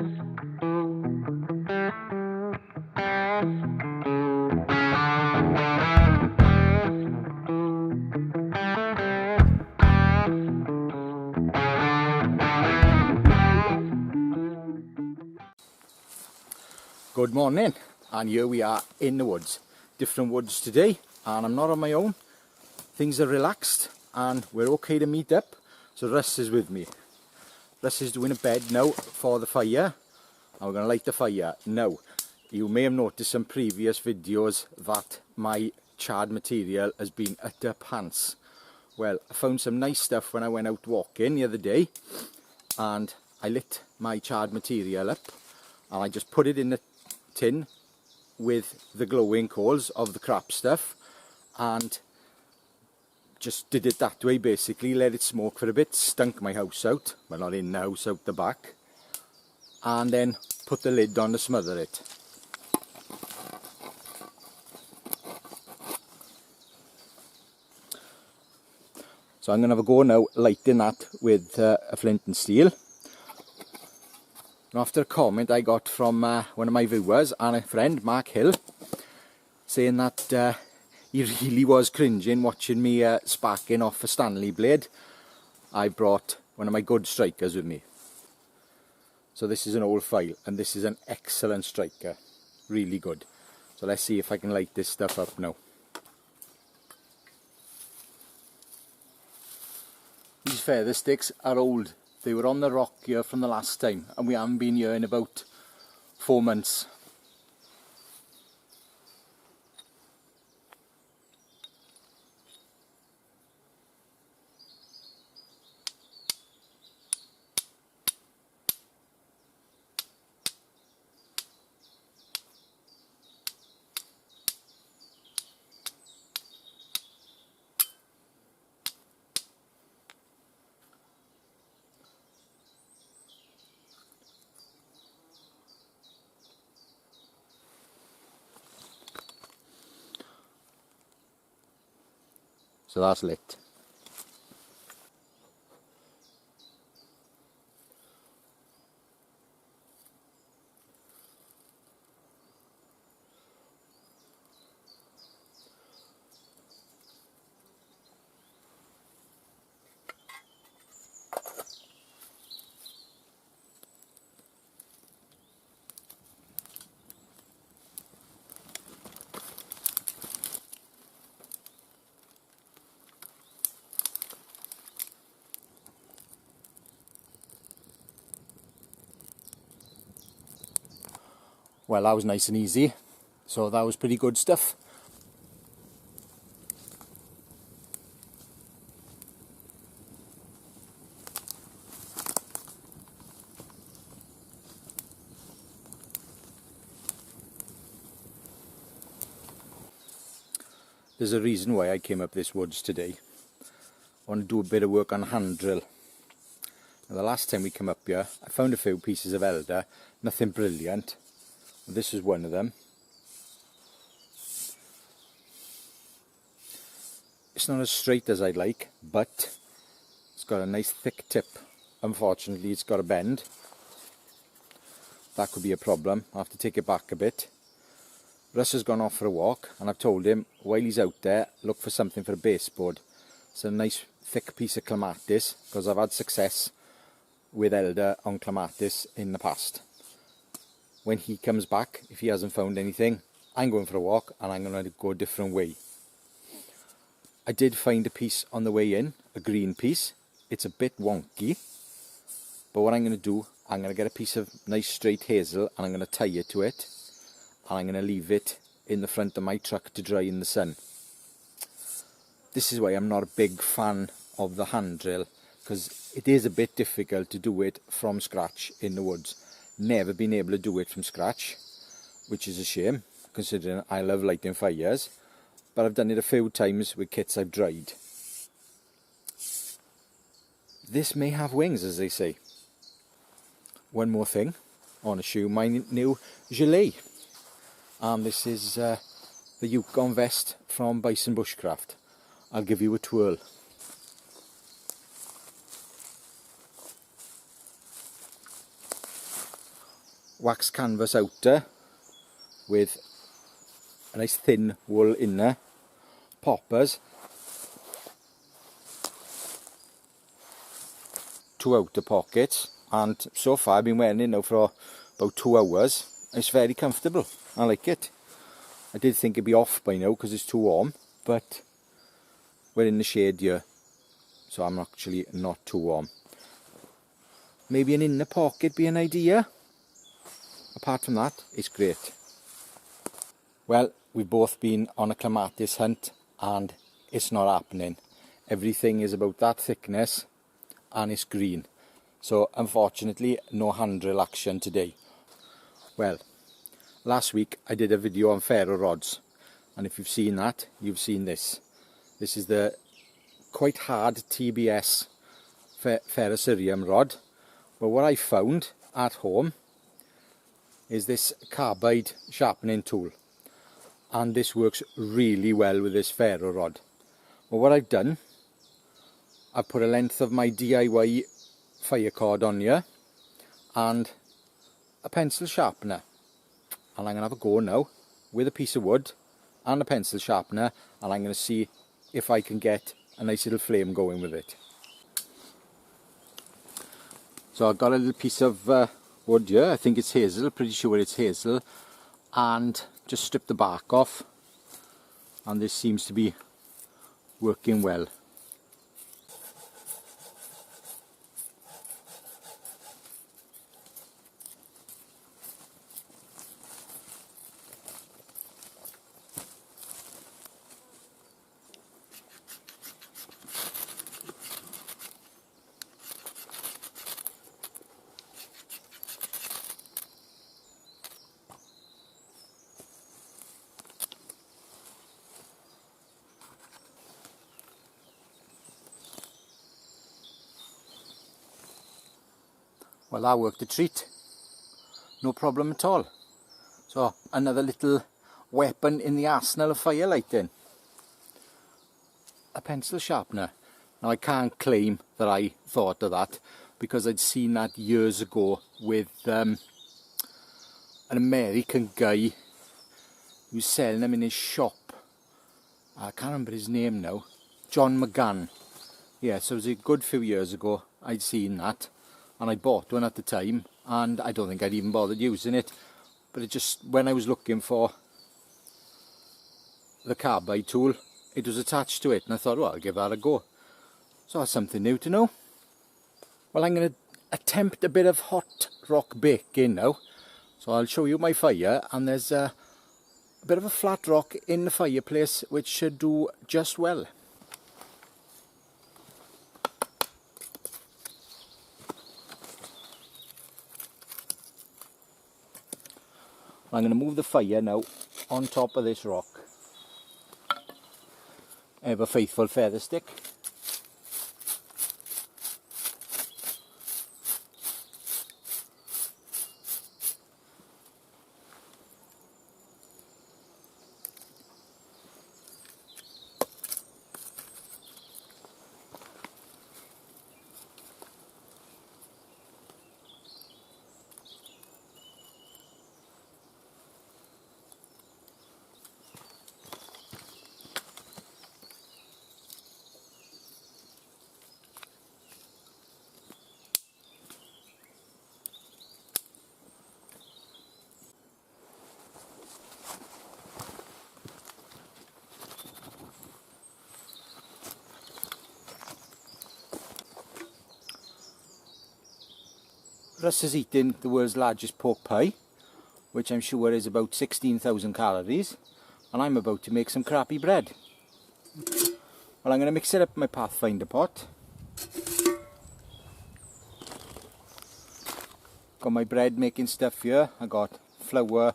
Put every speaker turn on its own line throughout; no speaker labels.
Good morning, and here we are in the woods. Different woods today, and I'm not on my own. Things are relaxed and we're okay to meet up, so Russ is with me. Russ is doing a bed now for the fire, and we're going to light the fire. Now, you may have noticed some previous videos that my charred material has been utter pants. Well, I found some nice stuff when I went out walking the other day, and I lit my charred material up, and I just put it in the tin with the glowing coals of the crap stuff, and just did it that way basically. Let it smoke for a bit, stunk my house out, well, not in the house, out the back, and then put the lid on to smother it. So I'm going to have a go now lighting that with a flint and steel. After a comment I got from one of my viewers and a friend, Mark Hill, saying that he really was cringing watching me sparking off a Stanley blade, I brought one of my good strikers with me. So this is an old file, and this is an excellent striker, really good. So let's see if I can light this stuff up now. These feather sticks are old. They were on the rock here from the last time, and we haven't been here in about 4 months. So that's lit. Well, that was nice and easy, so that was pretty good stuff. There's a reason why I came up this woods today. I want to do a bit of work on hand drill. Now, the last time we came up here, I found a few pieces of elder, nothing brilliant. This is one of them. It's not as straight as I'd like, but it's got a nice thick tip. Unfortunately, it's got a bend. That could be a problem. I'll have to take it back a bit. Russ has gone off for a walk, and I've told him while he's out there, look for something for a baseboard. It's a nice thick piece of clematis, because I've had success with elder on clematis in the past. When he comes back, if he hasn't found anything, I'm going for a walk, and I'm going to go a different way. I did find a piece on the way in, a green piece. It's a bit wonky, but what I'm going to do, I'm going to get a piece of nice straight hazel, and I'm going to tie it to it, and I'm going to leave it in the front of my truck to dry in the sun. This is why I'm not a big fan of the hand drill, because it is a bit difficult to do it from scratch in the woods. Never been able to do it from scratch, which is a shame considering I love lighting fires, but I've done it a few times with kits I've dried. This may have wings, as they say. One more thing, I want to show you my new gilet, and this is the Yukon vest from Bison Bushcraft. I'll give you a twirl. wax canvas outer with a nice thin wool inner, poppers, 2 outer pockets, and so far I've been wearing it now for about 2 hours. It's very comfortable. I like it. I did think it'd be off by now because it's too warm, but we're in the shade here, so I'm actually not too warm. Maybe an inner pocket be an idea. Apart from that, it's great. Well, we've both been on a clematis hunt and it's not happening. Everything is about that thickness and it's green. So unfortunately, no handrail action today. Well, last week I did a video on ferro rods, and if you've seen that, you've seen this. This is the quite hard TBS ferrocerium rod. But what I found at home is this carbide sharpening tool, and this works really well with this ferro rod. Well, what I've done, I've put a length of my DIY fire cord on here and a pencil sharpener, and I'm going to have a go now with a piece of wood and a pencil sharpener, and I'm going to see if I can get a nice little flame going with it. So I've got a little piece of wood here. I think it's hazel, pretty sure it's hazel, and just strip the bark off, and this seems to be working well. Well, that worked a treat. No problem at all. So, another little weapon in the arsenal of firelighting. A pencil sharpener. Now, I can't claim that I thought of that because I'd seen that years ago with an American guy who was selling them in his shop. I can't remember his name now. John McGann. Yeah, so it was a good few years ago I'd seen that. And I bought one at the time, and I don't think I'd even bothered using it. But it just, when I was looking for the carbide tool, it was attached to it, and I thought, well, I'll give that a go. So that's something new to know. Well, I'm going to attempt a bit of hot rock baking now. So I'll show you my fire, and there's a bit of a flat rock in the fireplace, which should do just well. I'm going to move the fire now on top of this rock. Ever faithful feather stick. Russ is eating the world's largest pork pie, which I'm sure is about 16,000 calories, and I'm about to make some crappy bread. Well, I'm going to mix it up in my Pathfinder pot. Got my bread making stuff here. I got flour,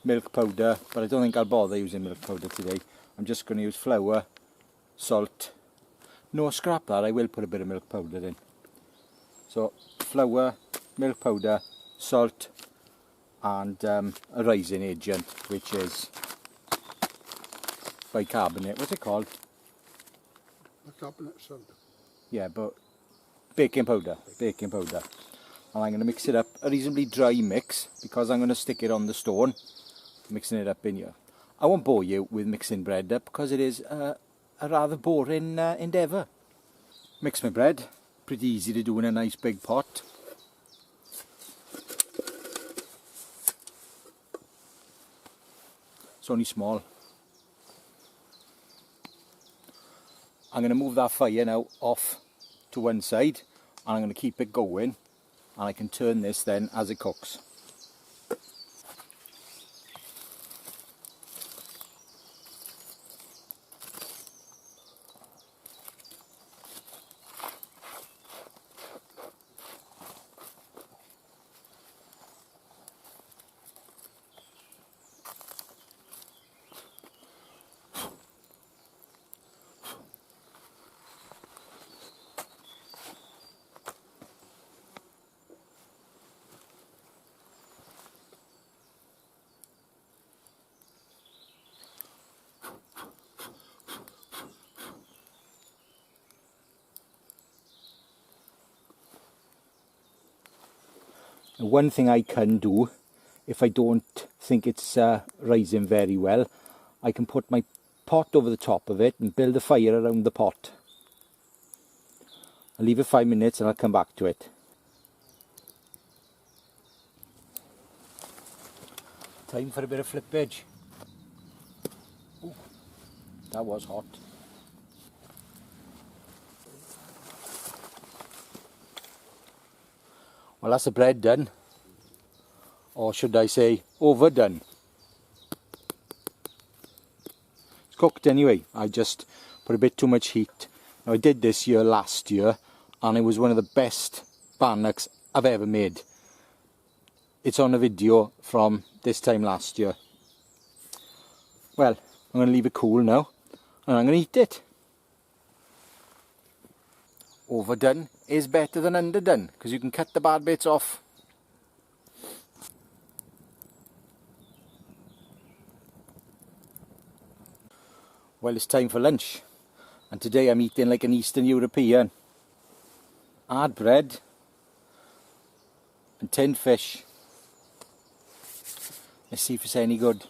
milk powder, but I don't think I'll bother using milk powder today. I'm just going to use flour, salt. No, scrap that, I will put a bit of milk powder in. So, flour, milk powder, salt, and a rising agent, which is bicarbonate. What's it called?
Bicarbonate salt.
Yeah, but baking powder. And I'm going to mix it up, a reasonably dry mix, because I'm going to stick it on the stone, mixing it up in here. I won't bore you with mixing bread up because it is a rather boring endeavour. Mix my bread, pretty easy to do in a nice big pot. It's only small. I'm going to move that fire now off to one side, and I'm going to keep it going, and I can turn this then as it cooks. One thing I can do, if I don't think it's rising very well, I can put my pot over the top of it and build a fire around the pot. I'll leave it 5 minutes and I'll come back to it. Time for a bit of flippage. Ooh, that was hot. Well, that's the bread done. Or should I say, overdone. It's cooked anyway. I just put a bit too much heat. Now, I did this year last year, and it was one of the best bannocks I've ever made. It's on a video from this time last year. Well, I'm going to leave it cool now, and I'm going to eat it. Overdone is better than underdone, because you can cut the bad bits off. Well, it's time for lunch, and today I'm eating like an Eastern European. Hard bread and tinned fish. Let's see if it's any good.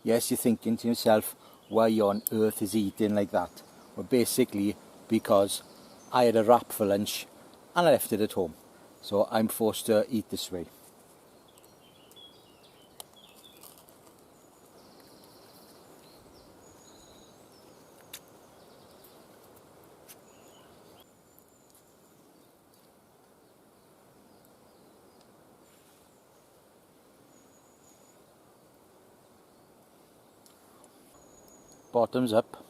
Yes, you're thinking to yourself, why on earth is he eating like that? Well, basically because I had a wrap for lunch and I left it at home, so I'm forced to eat this way. Bottoms up.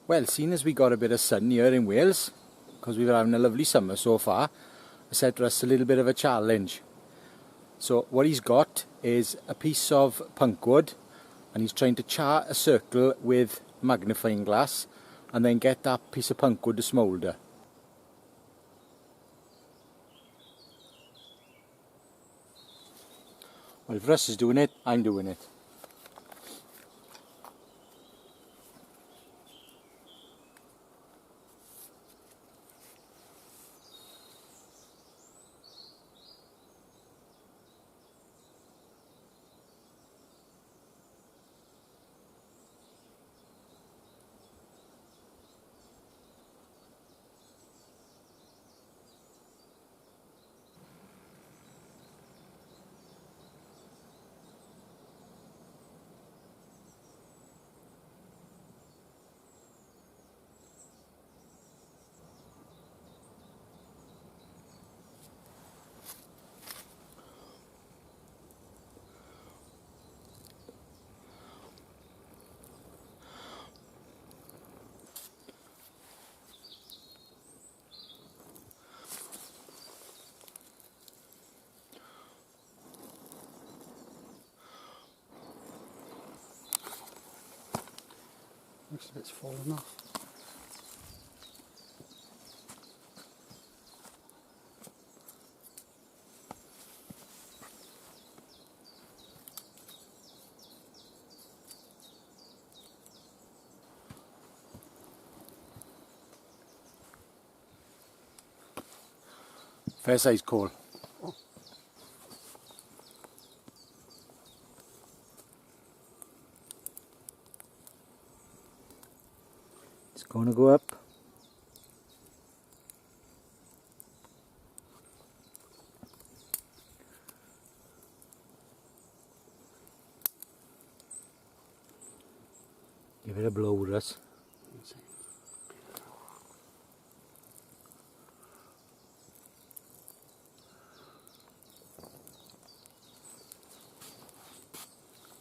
Well, seeing as we got a bit of sun here in Wales, because we've been having a lovely summer so far, I set Russ a little bit of a challenge. So what he's got is a piece of punk wood, and he's trying to char a circle with magnifying glass and then get that piece of punk wood to smoulder. Well, if Russ is doing it, I'm doing it.
Looks like it's fallen off.
Fair size coal.
Oh.
It's going to go up. Give it a blow, Russ.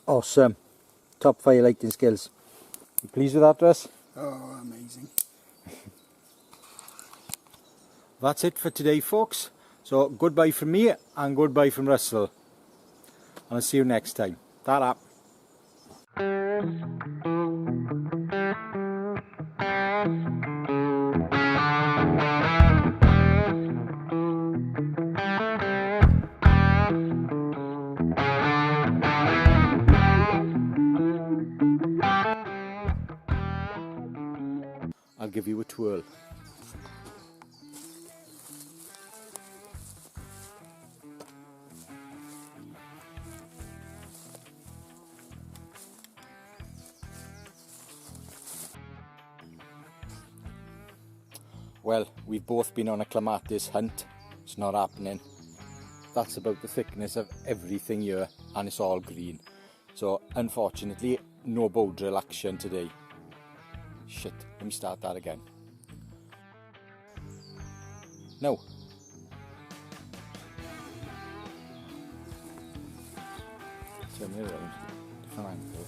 Awesome. Top firelighting skills. You pleased with that, Russ?
Oh, amazing.
That's it for today, folks. So goodbye from me and goodbye from Russell. And I'll see you next time. Ta-da. I'll give you a twirl. Well, we've both been on a clematis hunt. It's not happening. That's about the thickness of everything here, and it's all green. So, unfortunately, no bow drill action today. Shit, let me start that again. No. Turn it around. Different angle.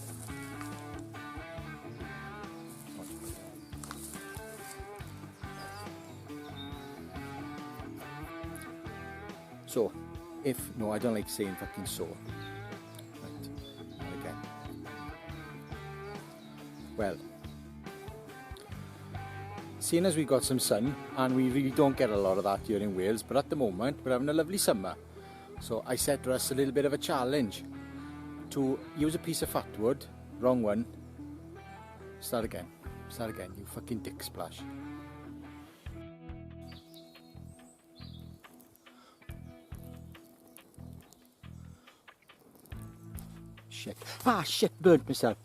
So, no, I don't like saying fucking so. Right, not again. Well, seeing as we got some sun, and we really don't get a lot of that here in Wales, but at the moment we're having a lovely summer. So I set Russ a little bit of a challenge to use a piece of fat wood. Wrong one. Start again, you fucking dick splash. Shit. Ah, shit, burnt myself.